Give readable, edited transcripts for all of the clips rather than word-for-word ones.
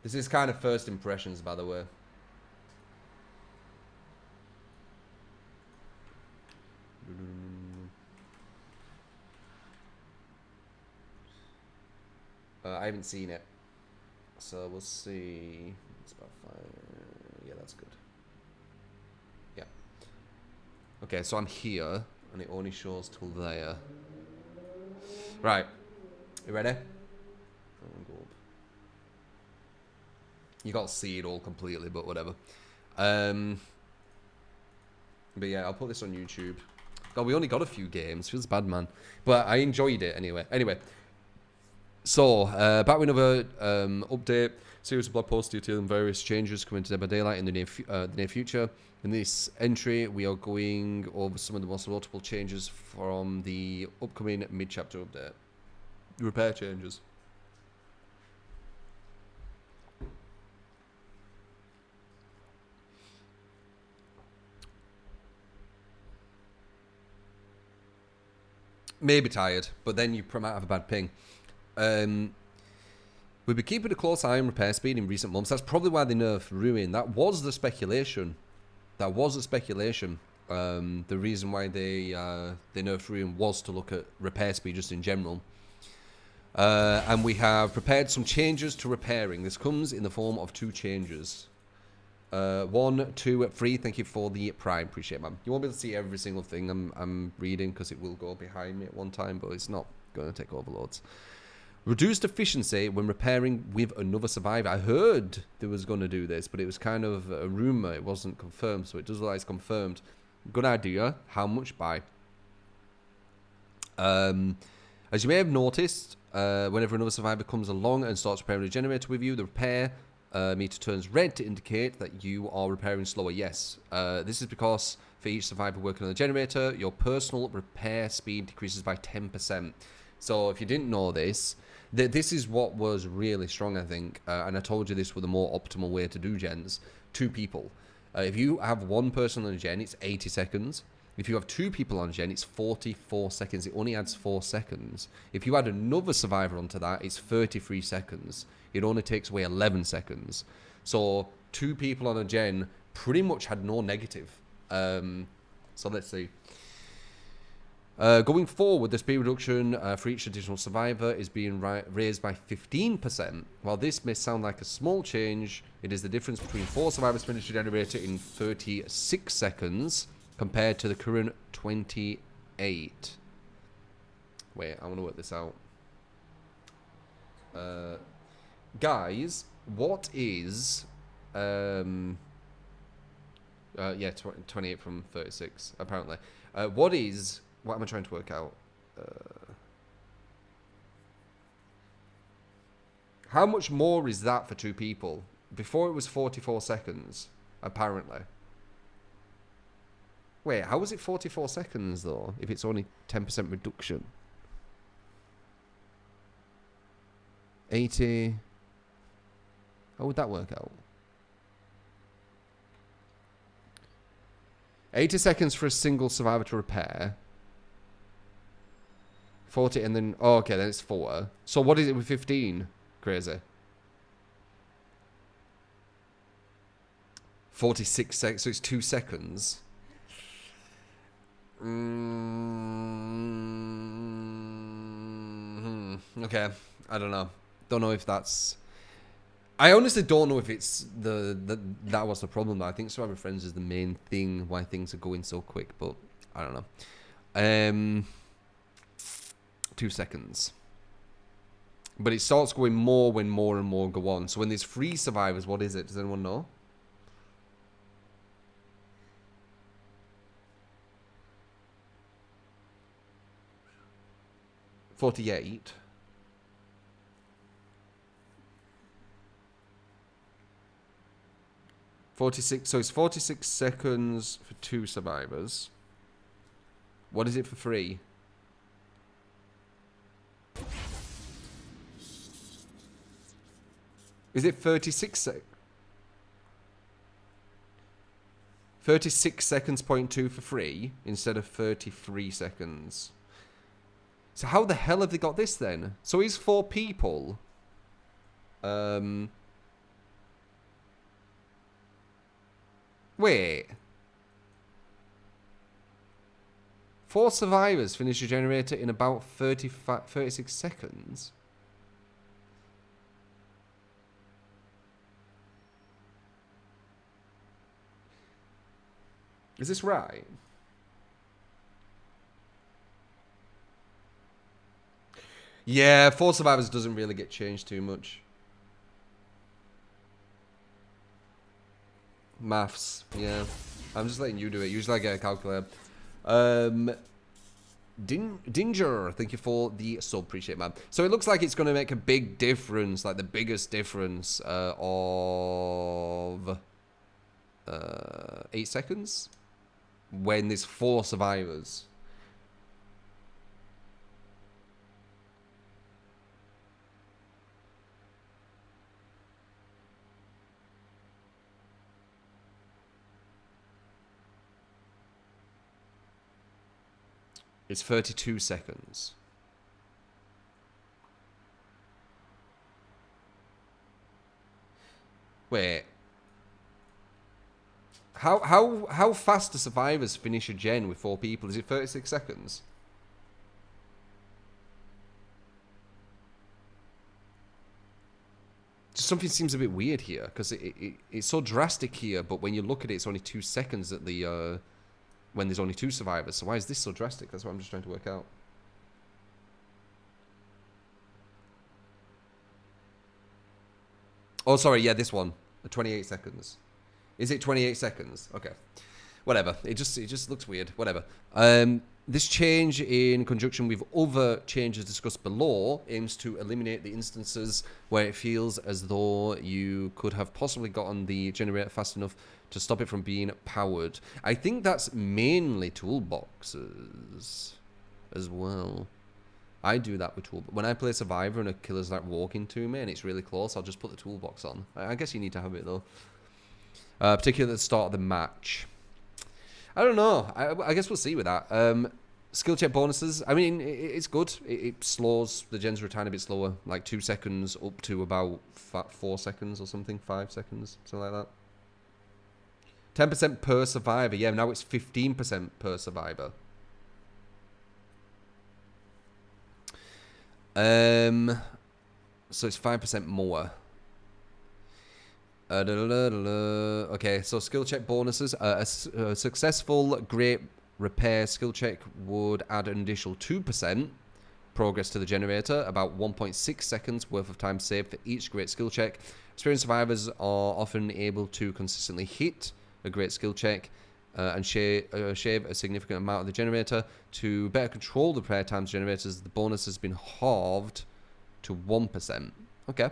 This is kind of first impressions, by the way. I haven't seen it, so we'll see. It's about 5. Yeah, that's good. Yeah. Okay, so I'm here, and it only shows till there. Right. You ready? Go up. You can't see it all completely, but whatever. But yeah, I'll put this on YouTube. God, we only got a few games. Feels bad, man. But I enjoyed it anyway. So, back with another update. Series of blog posts detailing various changes coming to Dead by Daylight in the near future. In this entry, we are going over some of the most notable changes from the upcoming mid-chapter update. Repair changes. Maybe tired, but then you might have a bad ping. We've been keeping a close eye on repair speed in recent months. That's probably why they nerfed Ruin. That was the speculation. The reason why they nerfed Ruin was to look at repair speed just in general. And we have prepared some changes to repairing. This comes in the form of 2 changes. 1, 2, 3. Thank you for the Prime. Appreciate it, man. You won't be able to see every single thing I'm reading because it will go behind me at one time, but it's not going to take overloads. Reduced efficiency when repairing with another survivor. I heard they was going to do this, but it was kind of a rumor. It wasn't confirmed, so it does look like it's confirmed. Good idea. How much by? As you may have noticed, whenever another survivor comes along and starts repairing a generator with you, the repair meter turns red to indicate that you are repairing slower. Yes, this is because for each survivor working on the generator, your personal repair speed decreases by 10%. So if you didn't know this, this is what was really strong, I think. And I told you this was the more optimal way to do gens. 2 people. If you have 1 person on a gen, it's 80 seconds. If you have 2 people on a gen, it's 44 seconds. It only adds 4 seconds. If you add another survivor onto that, it's 33 seconds. It only takes away 11 seconds. So 2 people on a gen pretty much had no negative. So let's see. Going forward, the speed reduction for each additional survivor is being raised by 15%. While this may sound like a small change, it is the difference between 4 survivors finishing a generator in 36 seconds compared to the current 28. Wait, I want to work this out. Guys, what is... yeah, 28 from 36, apparently. What is... What am I trying to work out? How much more is that for 2 people? Before it was 44 seconds, apparently. Wait, how was it 44 seconds, though, if it's only 10% reduction? 80... How would that work out? 80 seconds for a single survivor to repair. 40 and then... Oh, okay, then it's 4. So what is it with 15? Crazy. 46 seconds, so it's 2 seconds. Okay, I don't know. Don't know if that's... I honestly don't know if it's that was the problem. I think Survivor Friends is the main thing why things are going so quick, but I don't know. 2 seconds. But it starts going more when more and more go on. So when there's 3 survivors, what is it? Does anyone know? $48. 46. So it's 46 seconds for 2 survivors. What is it for 3? Is it 36 36 seconds, 0.2 for free instead of 33 seconds. So how the hell have they got this then? So he's 4 people. Wait. 4 survivors finish a generator in about 36 seconds. Is this right? Yeah, 4 survivors doesn't really get changed too much. Maths, yeah. I'm just letting you do it. Usually I get a calculator. Dinger, thank you for the sub. Appreciate it, man. So it looks like it's going to make a big difference, like the biggest difference of 8 seconds when there's 4 survivors. It's 32 seconds. Wait. How fast do survivors finish a gen with 4 people? Is it 36 seconds? Just something seems a bit weird here because it's so drastic here, but when you look at it, it's only 2 seconds at the when there's only 2 survivors. So why is this so drastic? That's what I'm just trying to work out. Oh, sorry, yeah, this one. 28 seconds. Is it 28 seconds? Okay. Whatever. It just looks weird. Whatever. This change, in conjunction with other changes discussed below, aims to eliminate the instances where it feels as though you could have possibly gotten the generator fast enough to stop it from being powered. I think that's mainly toolboxes as well. I do that with toolbox. When I play Survivor and a killer's like walking to me and it's really close, I'll just put the toolbox on. I guess you need to have it though. Particularly at the start of the match. I don't know. I guess we'll see with that. Skill check bonuses. I mean, it's good. It slows the gens are a tiny bit slower, like 2 seconds up to about 4 seconds or something, 5 seconds, something like that. 10% per survivor. Yeah, now it's 15% per survivor. So it's 5% more. Okay, so skill check bonuses. A successful great repair skill check would add an additional 2% progress to the generator, about 1.6 seconds worth of time saved for each great skill check. Experienced survivors are often able to consistently hit a great skill check and shave a significant amount of the generator. To better control the repair times generators, the bonus has been halved to 1%. Okay.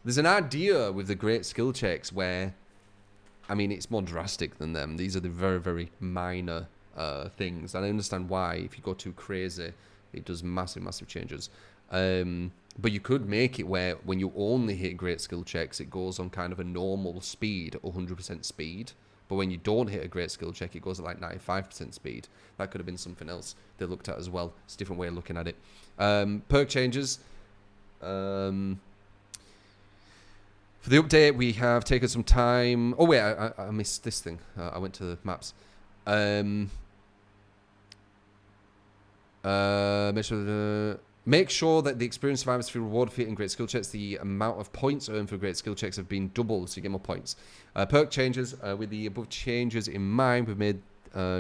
There's an idea with the great skill checks where, I mean, it's more drastic than them. These are the very, very minor things. And I understand why. If you go too crazy, it does massive, massive changes. But you could make it where when you only hit great skill checks, it goes on kind of a normal speed, 100% speed. But when you don't hit a great skill check, it goes at like 95% speed. That could have been something else they looked at as well. It's a different way of looking at it. Perk changes. For the update, we have taken some time. Oh wait, I missed this thing. I went to the maps. Make sure that the experienced survivors feel rewarded for hitting great skill checks. The amount of points earned for great skill checks have been doubled, so you get more points. Perk changes. With the above changes in mind, we've made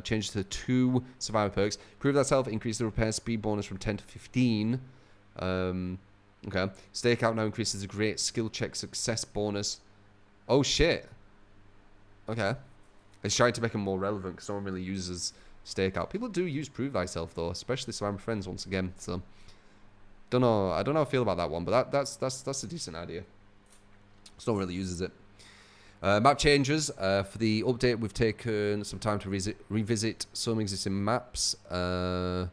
changes to 2 survivor perks. Prove thyself, increase the repair speed bonus from 10 to 15. Okay. Stakeout now increases the great skill check success bonus. Oh, shit. Okay. It's trying to make them more relevant because no one really uses stakeout. People do use prove thyself, though, especially Survivor Friends once again. So, don't know. I don't know how I feel about that one, but that's a decent idea. Just no one really uses it. Map changes. For the update, we've taken some time to revisit some existing maps. Or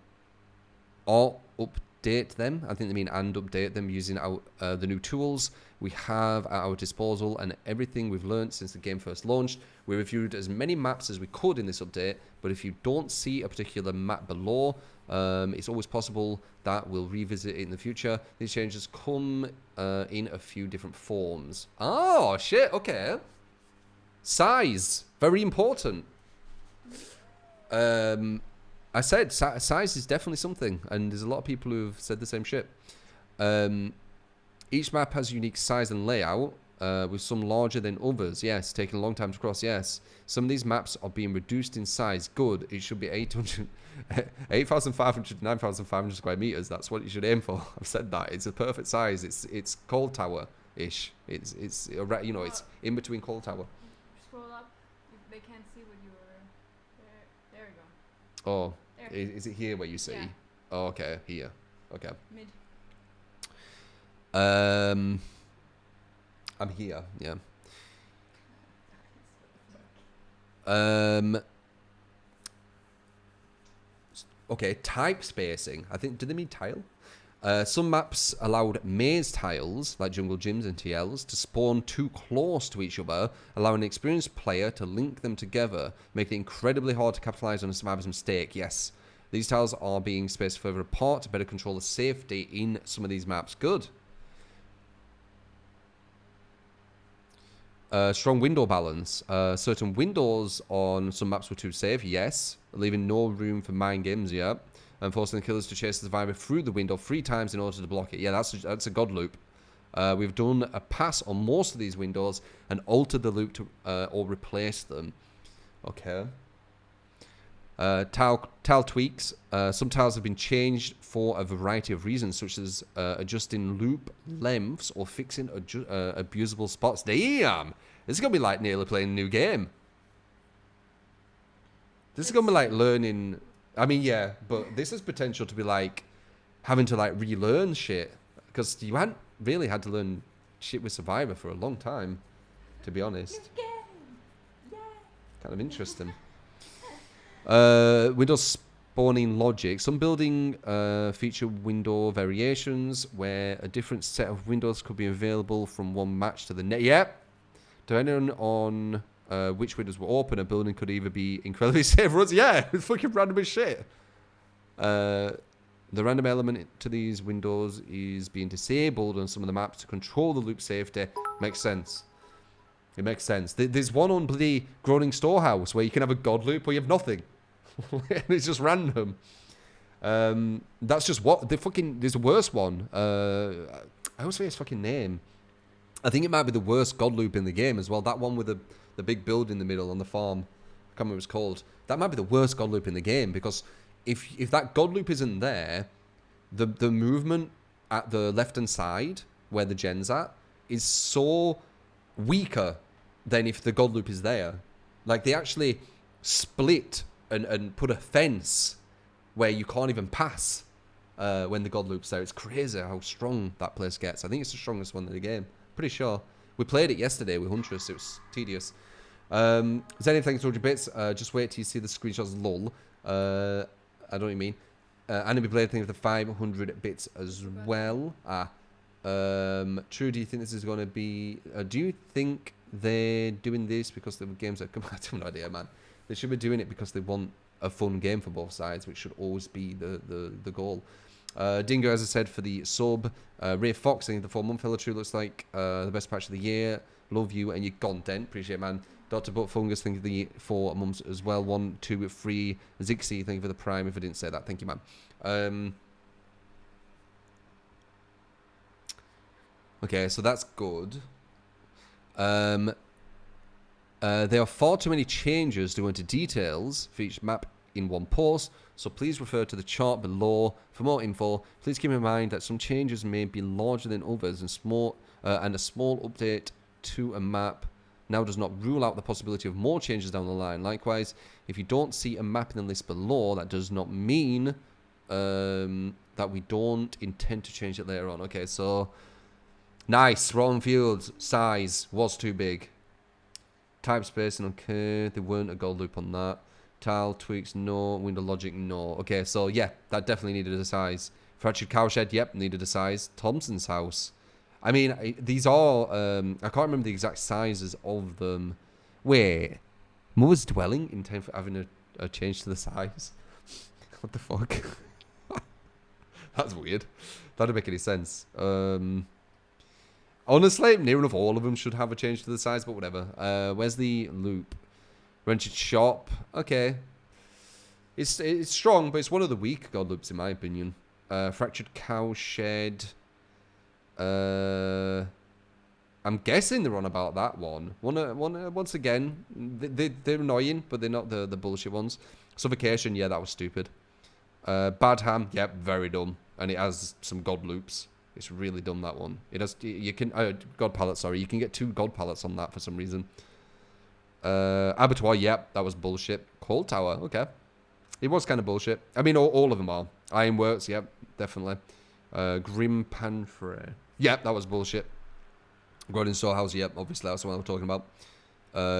update them. I think they mean and update them using the new tools we have at our disposal and everything we've learned since the game first launched. We reviewed as many maps as we could in this update, but if you don't see a particular map below, it's always possible that we'll revisit it in the future. These changes come in a few different forms. Oh, shit, okay. Size, very important. I said size is definitely something, and there's a lot of people who've said the same shit. Each map has unique size and layout, with some larger than others. Yes, taking a long time to cross. Yes, some of these maps are being reduced in size. Good. It should be 8,500, 9,500 square meters. That's what you should aim for. I've said that. It's a perfect size. It's Cold Tower ish. It's you know, it's in between Cold Tower. Scroll up. They can't see what you were. There we go. Oh, is it here where you see? Yeah. Oh, okay, here. Okay. Mid. I'm here. Yeah. Okay, type spacing. I think, do they mean tile? Some maps allowed maze tiles, like jungle gyms and TLs, to spawn too close to each other, allowing an experienced player to link them together, making it incredibly hard to capitalize on a survivor's mistake. Yes, these tiles are being spaced further apart to better control the safety in some of these maps. Good. Strong window balance. Certain windows on some maps were too safe, yes, leaving no room for mind games, yeah, and forcing the killers to chase the survivor through the window 3 times in order to block it. Yeah, that's a god loop. We've done a pass on most of these windows and altered the loop to or replaced them. Okay. Tile tweaks. Some tiles have been changed for a variety of reasons, such as adjusting loop lengths or fixing abusable spots. Damn! This is going to be like nearly playing a new game. This is going to be like learning... I mean, yeah, but this has potential to be like having to like relearn shit. Because you hadn't really had to learn shit with Survivor for a long time, to be honest. Kind of interesting. Window spawning logic. Some building feature window variations where a different set of windows could be available from one match to the next. Yep. Depending on which windows were open, a building could either be incredibly safe runs. Yeah, it's fucking random as shit. The random element to these windows is being disabled on some of the maps to control the loop safety. Makes sense. It makes sense. There's one on bloody Groaning Storehouse where you can have a god loop or you have nothing. It's just random. That's just what the fucking. There's a worse one. I always forget his fucking name. I think it might be the worst god loop in the game as well. That one with the big build in the middle on the farm. I can't remember what it's called. That might be the worst god loop in the game because if that god loop isn't there, the movement at the left hand side where the gen's at is so weaker than if the god loop is there. Like they actually split and put a fence where you can't even pass when the god loop's there. It's crazy how strong that place gets. I think it's the strongest one in the game. Pretty sure. We played it yesterday with Huntress. It was tedious. Zenny, thanks for 100 bits. Just wait till you see the screenshots. Lol. I don't know what you mean. Anime Blade, thank you for the 500 bits as well. True, do you think this is going to be... do you think they're doing this because the games are... I have no idea, man. They should be doing it because they want a fun game for both sides, which should always be the goal. Dingo, as I said, for the sub. Ray Fox, I think the 4-month fella true looks like the best patch of the year. Love you and your content. Appreciate it, man. Dr. Butt Fungus, thank you for the 4 months as well. 1, 2, 3. Zixie, thank you for the prime. If I didn't say that, thank you, man. Okay, so that's good. There are far too many changes to go into details for each map in one post, so please refer to the chart below for more info. Please keep in mind that some changes may be larger than others, and a small update to a map now does not rule out the possibility of more changes down the line. Likewise, if you don't see a map in the list below, that does not mean that we don't intend to change it later on. Okay, so nice. Wrong fields size was too big. Type spacing, okay. There weren't a gold loop on that. Tile tweaks, no. Window logic, no. Okay, so yeah, that definitely needed a size. Fractured Cowshed, yep, needed a size. Thompson's house. I mean, these are... I can't remember the exact sizes of them. Wait. Mother's Dwelling intend for having a change to the size? What the fuck? That's weird. That doesn't make any sense. Honestly, near enough all of them should have a change to the size, but whatever. Where's the loop? Rented shop. Okay. It's strong, but it's one of the weak god loops in my opinion. Fractured cow shed. I'm guessing they're on about that one. Once again, they're annoying, but they're not the bullshit ones. Suffocation, yeah, that was stupid. Bad ham, yep, very dumb, and it has some god loops. It's really dumb, that one. It has you can god palette. Sorry, you can get 2 god palettes on that for some reason. Abattoir, yep, that was bullshit. Cold tower, okay. It was kind of bullshit. I mean, all of them are. Ironworks, yep, definitely. Grim Panfrey. Yep, that was bullshit. Gordon Storehouse, yep, obviously that's the one I'm talking about.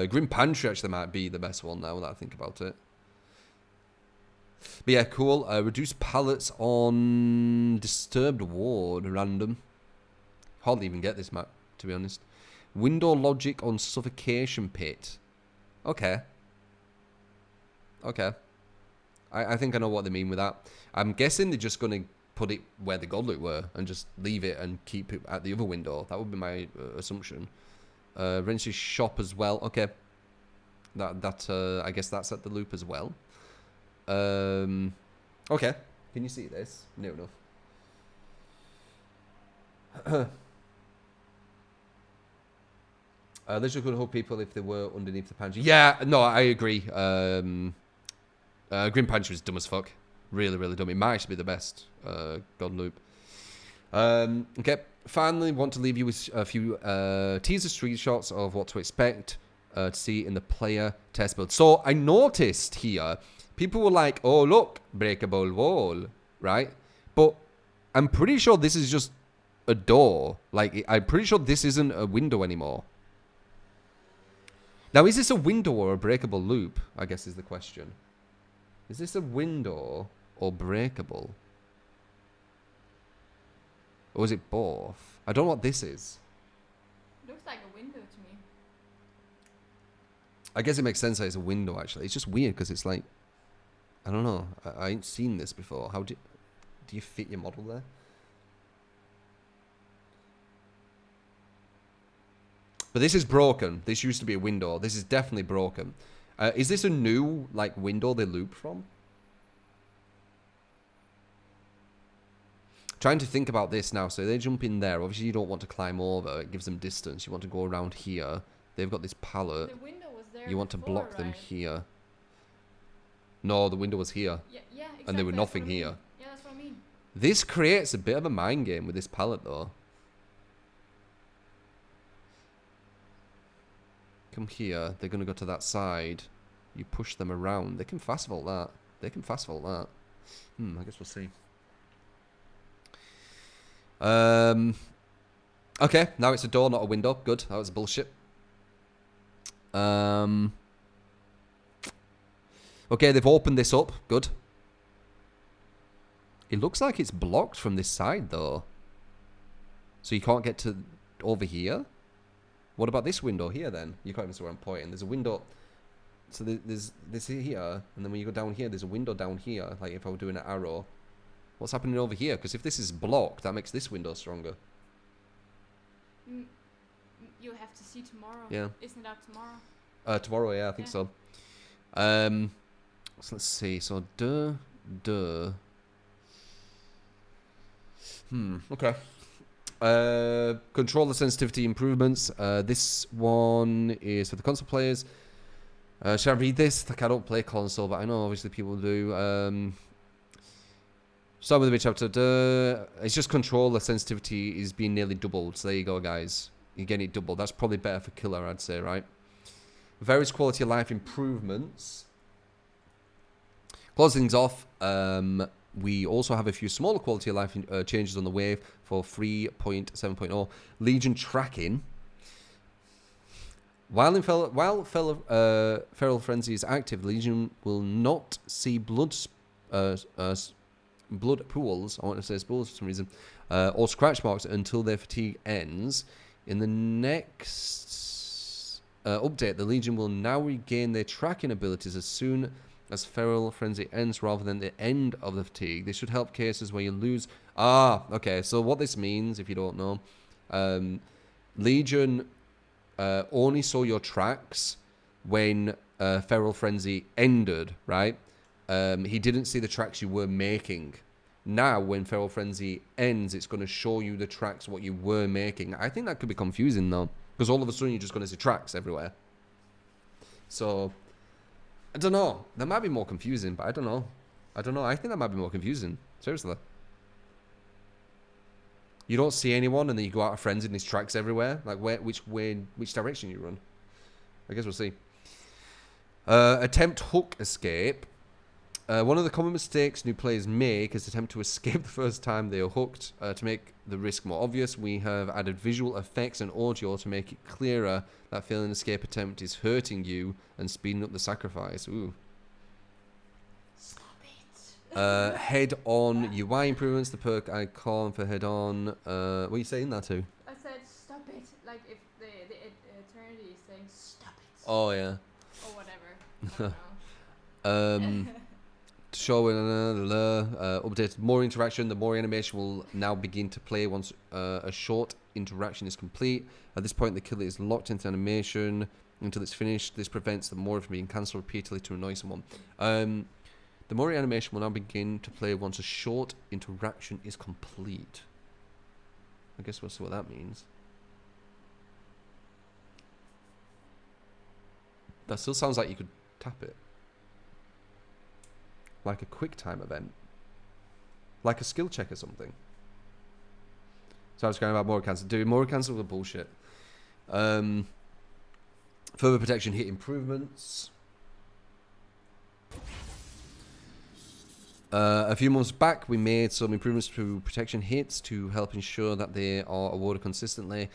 Grim Pantry actually might be the best one now that I think about it. But yeah, cool. Reduced pallets on Disturbed Ward, random. Hardly even get this map, to be honest. Window logic on Suffocation Pit. Okay. Okay. I think I know what they mean with that. I'm guessing they're just going to put it where the godloot were and just leave it and keep it at the other window. That would be my assumption. Ren's shop as well. Okay. That I guess that's at the loop as well. Okay. Can you see this? Near enough. Let's just hope people if they were underneath the pantry. Yeah, no, I agree. Grim Pantry is dumb as fuck. Really, really dumb. It might actually be the best god loop. Okay. Finally, want to leave you with a few teaser screenshots of what to expect to see in the player test build. So I noticed here, people were like, oh, look, breakable wall, right? But I'm pretty sure this is just a door. Like, I'm pretty sure this isn't a window anymore. Now, is this a window or a breakable loop? I guess is the question. Is this a window or breakable? Or is it both? I don't know what this is. Looks like a window to me. I guess it makes sense that it's a window, actually. It's just weird because it's like, I don't know. I ain't seen this before. How do you fit your model there? But this is broken. This used to be a window. This is definitely broken. Is this a new, like, window they loop from? Trying to think about this now. So they jump in there. Obviously, you don't want to climb over. It gives them distance. You want to go around here. They've got this pallet. The window was there You want to before, block them right? here. No, the window was here. Yeah, exactly. And there were that's nothing what I mean. here. Yeah, that's what I mean. This creates a bit of a mind game with this pallet, though. Come here. They're going to go to that side. You push them around. They can fast vault that. They can fast vault that. I guess we'll see. Okay, now it's a door, not a window. Good. That was bullshit. Okay, they've opened this up. Good. It looks like it's blocked from this side, though. So you can't get to over here? What about this window here, then? You can't even see where I'm pointing. There's a window. So there's this here, and then when you go down here, there's a window down here. Like if I were doing an arrow. What's happening over here? Because if this is blocked, that makes this window stronger. You have to see tomorrow. Yeah. Isn't it out tomorrow? Tomorrow, yeah, I think so. So let's see. So, okay. Controller sensitivity improvements. This one is for the console players. Should I read this? Like, I don't play console, but I know obviously people do. Start with the chapter. It's just controller sensitivity is being nearly doubled. So there you go, guys. You're getting it doubled. That's probably better for killer, I'd say, right? Various quality of life improvements. Close things off. We also have a few smaller quality of life changes on the way for 3.7.0. Legion tracking. While Feral Frenzy is active, Legion will not see blood pools, I want to say pools for some reason, or scratch marks until their fatigue ends. In the next update, the Legion will now regain their tracking abilities as soon as Feral Frenzy ends rather than the end of the fatigue. This should help cases where you lose... okay, so what this means, if you don't know, Legion only saw your tracks when Feral Frenzy ended, right? He didn't see the tracks you were making. Now, when Feral Frenzy ends, it's going to show you the tracks, what you were making. I think that could be confusing, though, because all of a sudden you're just going to see tracks everywhere. So, I don't know. That might be more confusing, but I don't know. I don't know. I think that might be more confusing. Seriously. You don't see anyone, and then you go out of Frenzy and there's tracks everywhere. Like, which direction you run? I guess we'll see. Attempt hook escape. One of the common mistakes new players make is attempt to escape the first time they are hooked. To make the risk more obvious, we have added visual effects and audio to make it clearer that failing an escape attempt is hurting you and speeding up the sacrifice. Ooh. Stop it. Head-on UI improvements. The perk icon for head-on. What are you saying that to? I said stop it. Like if the eternity is saying stop it. Oh, yeah. Or whatever. I don't know. Show updated more interaction. The more animation will now begin to play once a short interaction is complete. At this point, the killer is locked into animation until it's finished. This prevents the Mori from being cancelled repeatedly to annoy someone. The Mori animation will now begin to play once a short interaction is complete. I guess we'll see what that means. That still sounds like you could tap it. Like a quick time event. Like a skill check or something. So I was going about Mori cancel. Dude, Mori cancel was bullshit. Further protection hit improvements. A few months back, we made some improvements to protection hits to help ensure that they are awarded consistently.